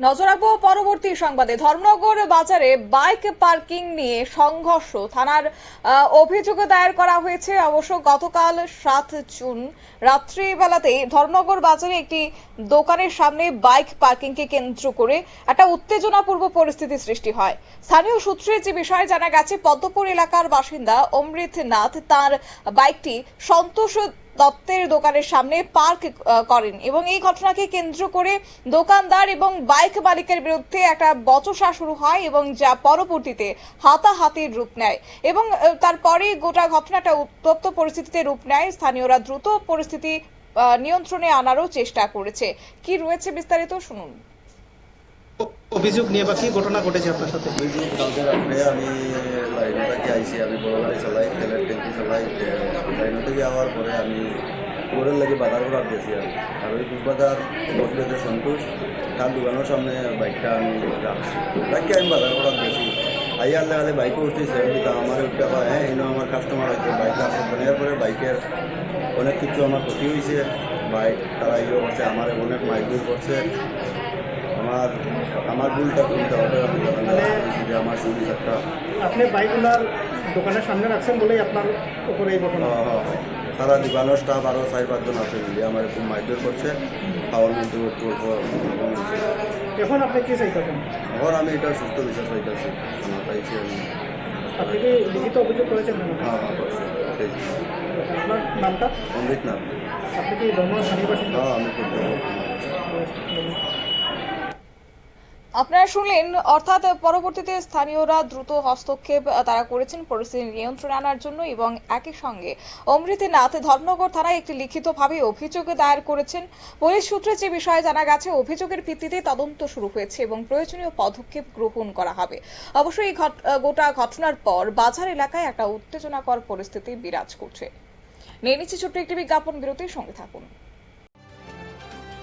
নজর রাখবো পরবর্তী সংবাদে। ধর্মনগর বাজারে বাইক পার্কিং নিয়ে সংঘর্ষ, থানার অভিযোগ দায়ের করা হয়েছে। অবশ্য গতকাল 7 জুন রাত্রিবেলাতে ধর্মনগর বাজারে একটি দোকানের সামনে বাইক পার্কিংকে কেন্দ্র করে একটা উত্তেজনাপূর্ণ পরিস্থিতি সৃষ্টি হয়। স্থানীয় সূত্রে যে বিষয় জানা গেছে, পদ্মপুর এলাকার বাসিন্দা অমৃত নাথ তার বাইকটি সন্তোষ দত্তের দোকানের সামনে পার্ক করেন এবং এই ঘটনাকে কেন্দ্র করে দোকানদার এবং বাইক মালিকের বিরুদ্ধে একটা বচসা শুরু হয় এবং যা পরবর্তীতে হাতাহাতির রূপ নেয় এবং তারপরে গোটা ঘটনাটা উত্তপ্ত পরিস্থিতিতে রূপ নেয়। স্থানীয়রা দ্রুত পরিস্থিতি নিয়ন্ত্রণে আনারও চেষ্টা করেছে। কি রয়েছে বিস্তারিত শুনুন। অভিযোগ নিয়ে বা কি ঘটনা ঘটেছে আপনার সাথে? কালকে রাত্রে আমি লাইন থেকে আইসি, আমি বড় গাড়ি চালাই, তেলের ট্যাঙ্কি চালাই। লাইন থেকে যাওয়ার পরে আমি ঘরের লাগে বাজার করার গেছি আর ওই বাজার বসলে সন্তোষ তার দোকানের সামনে বাইকটা আমি রাখছি, রাখি আমি বাজার করার গেছি। আই আল্লাহ আলে বাইকে উঠতেছে, আমার উঠতে হয় হ্যাঁ এনে আমার কাস্টমার আছে বাইকটা আসে নেওয়ার পরে বাইকের অনেক কিছু আমার ক্ষতি হয়েছে। বাইক তারা ইয়ে করছে, আমার অনেক মাইগ্রেন করছে। আমার ভুলটা কোনটা হবে যে আমার সুবিধ একটা আপনি বাইকগুলার দোকানের সামনে রাখছেন বলেই আপনার উপরে এই ঘটনা? তারা দোকানের স্টাফ আরও 4-5 জন আছে মিলিয়ে আমার খুব মাইগ্রেন করছে। খাওয়ার মধ্যে এখন আপনি কি চাইতেছেন? এখন আমি এটা সুস্থ বিচার চাইতেছি, আমার পাইছি আমি। আপনি কি লিখিত অভিযোগ করেছেন? আপনার নামটা? অমৃত নাথ। আপনি কি ধর্মনগর স্থানীয় বাসিন্দা? আমি খুব আপনারা শুনলেন, অর্থাৎ পরবর্তীতে স্থানীয়রা দ্রুত হস্তক্ষেপ তারা করেছেন পরিস্থিতি নিয়ন্ত্রণে আনার জন্য এবং একই সঙ্গে অমৃতনাথ ধর্মনগর থানায় একটি লিখিতভাবে অভিযোগ দায়ের করেছেন। পুলিশ সূত্রে যে বিষয়ে জানা গেছে, অভিযোগের ভিত্তিতে তদন্ত শুরু হয়েছে এবং প্রয়োজনীয় পদক্ষেপ গ্রহণ করা হবে। অবশ্যই এই গোটা ঘটনার পর বাজার এলাকায় একটা উত্তেজনাকর পরিস্থিতি বিরাজ করছে। নিয়ে নিচ্ছি ছোট্ট একটি বিজ্ঞাপন বিরতির সঙ্গে থাকুন।